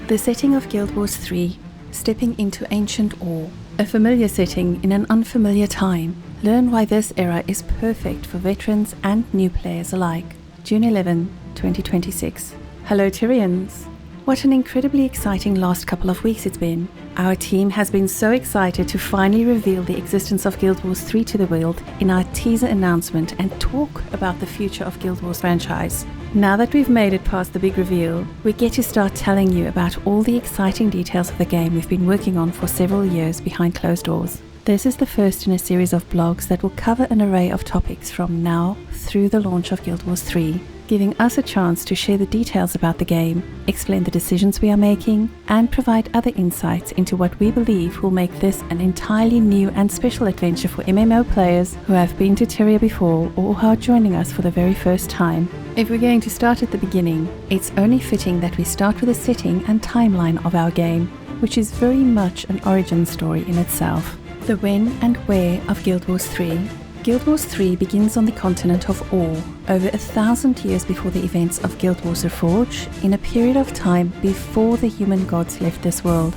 The setting of Guild Wars 3, stepping into Ancient Orr, a familiar setting in an unfamiliar time. Learn why this era is perfect for veterans and new players alike. June 11, 2026. Hello Tyrians! What an incredibly exciting last couple of weeks it's been. Our team has been so excited to finally reveal the existence of Guild Wars 3 to the world in our teaser announcement and talk about the future of Guild Wars franchise. Now that we've made it past the big reveal, we get to start telling you about all the exciting details of the game we've been working on for several years behind closed doors. This is the first in a series of blogs that will cover an array of topics from now through the launch of Guild Wars 3, giving us a chance to share the details about the game, explain the decisions we are making, and provide other insights into what we believe will make this an entirely new and special adventure for MMO players who have been to Tyria before or who are joining us for the very first time. If we're going to start at the beginning, it's only fitting that we start with the setting and timeline of our game, which is very much an origin story in itself. The when and where of Guild Wars 3. Guild Wars 3 begins on the continent of Orr, over 1,000 years before the events of Guild Wars Reforged, in a period of time before the human gods left this world.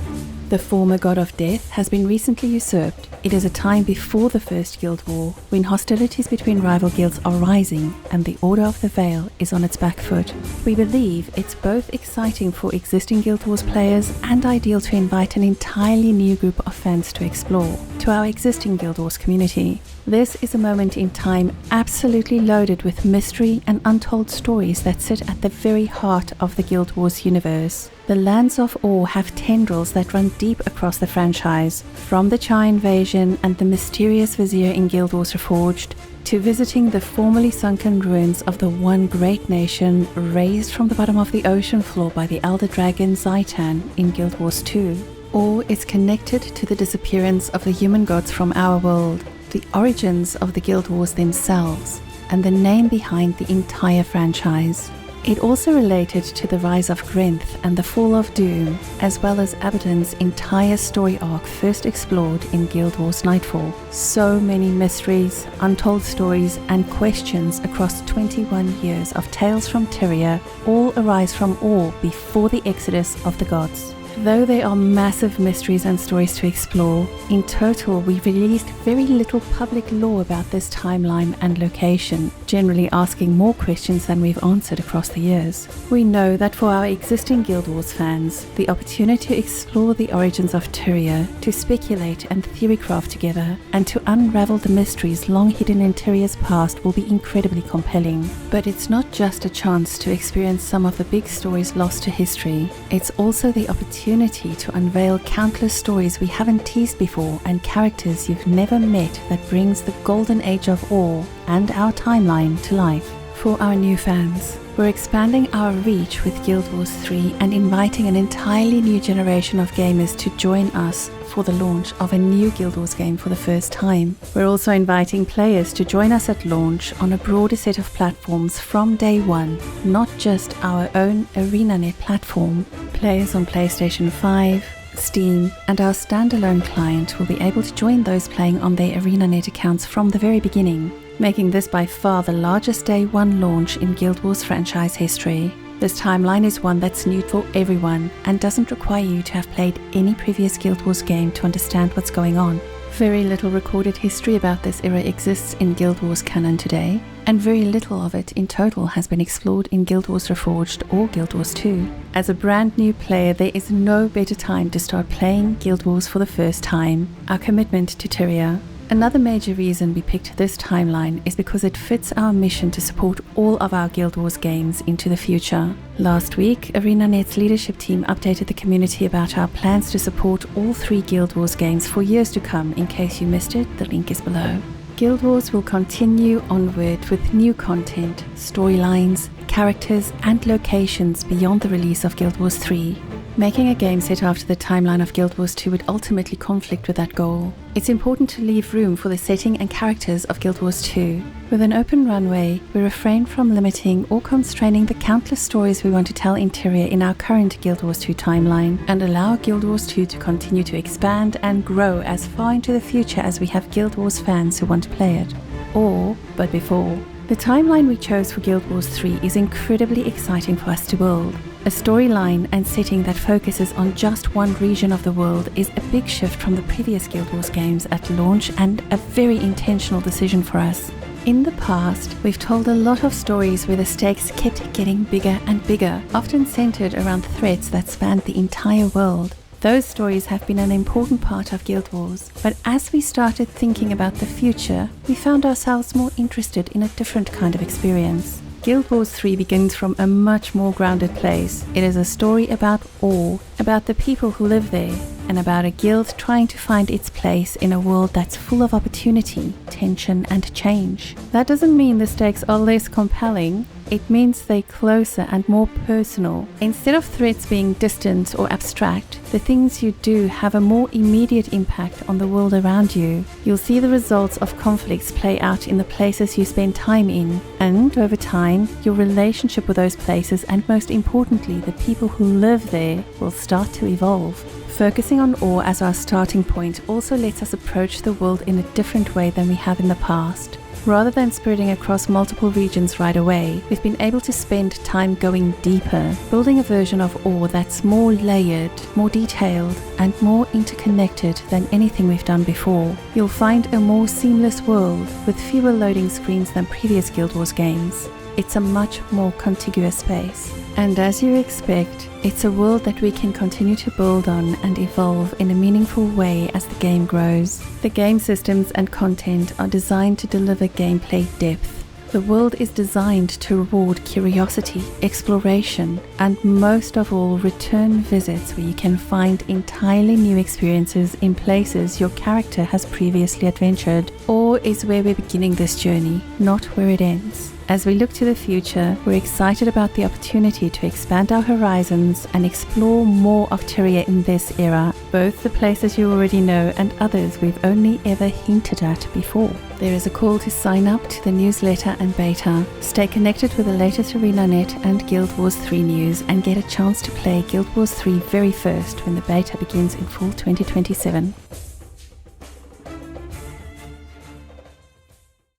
The former god of death has been recently usurped. It is a time before the First Guild War, when hostilities between rival guilds are rising and the Order of the Veil is on its back foot. We believe it's both exciting for existing Guild Wars players and ideal to invite an entirely new group of fans to explore, to our existing Guild Wars community. This is a moment in time absolutely loaded with mystery and untold stories that sit at the very heart of the Guild Wars universe. The lands of Orr have tendrils that run deep across the franchise, from the Chai invasion and the mysterious Vizier in Guild Wars Reforged, to visiting the formerly sunken ruins of the one great nation raised from the bottom of the ocean floor by the elder dragon Zaitan in Guild Wars 2. Orr is connected to the disappearance of the human gods from our world, the origins of the Guild Wars themselves, and the name behind the entire franchise. It also related to the rise of Grenth and the fall of Dhuum, as well as Abaddon's entire story arc first explored in Guild Wars Nightfall. So many mysteries, untold stories, and questions across 21 years of tales from Tyria all arise from Orr before the exodus of the gods. Though there are massive mysteries and stories to explore, in total we released very little public lore about this timeline and location, generally asking more questions than we've answered across the years. We know that for our existing Guild Wars fans, the opportunity to explore the origins of Tyria, to speculate and theorycraft together, and to unravel the mysteries long hidden in Tyria's past will be incredibly compelling. But it's not just a chance to experience some of the big stories lost to history, it's also the opportunity to unveil countless stories we haven't teased before and characters you've never met that brings the golden age of Orr and our timeline to life. For our new fans, we're expanding our reach with Guild Wars 3 and inviting an entirely new generation of gamers to join us for the launch of a new Guild Wars game for the first time. We're also inviting players to join us at launch on a broader set of platforms from day one, not just our own ArenaNet platform. Players on PlayStation 5, Steam, and our standalone client will be able to join those playing on their ArenaNet accounts from the very beginning, making this by far the largest Day 1 launch in Guild Wars franchise history. This timeline is one that's new for everyone and doesn't require you to have played any previous Guild Wars game to understand what's going on. Very little recorded history about this era exists in Guild Wars canon today, and very little of it in total has been explored in Guild Wars Reforged or Guild Wars 2. As a brand new player, there is no better time to start playing Guild Wars for the first time. Our commitment to Tyria. Another major reason we picked this timeline is because it fits our mission to support all of our Guild Wars games into the future. Last week, ArenaNet's leadership team updated the community about our plans to support all 3 Guild Wars games for years to come. In case you missed it, the link is below. Guild Wars will continue onward with new content, storylines, characters, and locations beyond the release of Guild Wars 3. Making a game set after the timeline of Guild Wars 2 would ultimately conflict with that goal. It's important to leave room for the setting and characters of Guild Wars 2. With an open runway, we refrain from limiting or constraining the countless stories we want to tell in Tyria in our current Guild Wars 2 timeline, and allow Guild Wars 2 to continue to expand and grow as far into the future as we have Guild Wars fans who want to play it. But before. The timeline we chose for Guild Wars 3 is incredibly exciting for us to build. A storyline and setting that focuses on just one region of the world is a big shift from the previous Guild Wars games at launch and a very intentional decision for us. In the past, we've told a lot of stories where the stakes kept getting bigger and bigger, often centered around threats that spanned the entire world. Those stories have been an important part of Guild Wars, but as we started thinking about the future, we found ourselves more interested in a different kind of experience. Guild Wars 3 begins from a much more grounded place. It is a story about Orr, about the people who live there, and about a guild trying to find its place in a world that's full of opportunity, tension, and change. That doesn't mean the stakes are less compelling. It means they're closer and more personal. Instead of threats being distant or abstract, the things you do have a more immediate impact on the world around you. You'll see the results of conflicts play out in the places you spend time in, and over time, your relationship with those places and most importantly, the people who live there will start to evolve. Focusing on Orr as our starting point also lets us approach the world in a different way than we have in the past. Rather than spreading across multiple regions right away, we've been able to spend time going deeper, building a version of Orr that's more layered, more detailed, and more interconnected than anything we've done before. You'll find a more seamless world with fewer loading screens than previous Guild Wars games. It's a much more contiguous space. And as you expect, it's a world that we can continue to build on and evolve in a meaningful way as the game grows. The game systems and content are designed to deliver gameplay depth. The world is designed to reward curiosity, exploration, and most of all, return visits where you can find entirely new experiences in places your character has previously adventured. Orr is where we're beginning this journey, not where it ends. As we look to the future, we're excited about the opportunity to expand our horizons and explore more of Tyria in this era, both the places you already know and others we've only ever hinted at before. There is a call to sign up to the newsletter and beta, stay connected with the latest ArenaNet and Guild Wars 3 news, and get a chance to play Guild Wars 3 very first when the beta begins in fall 2027.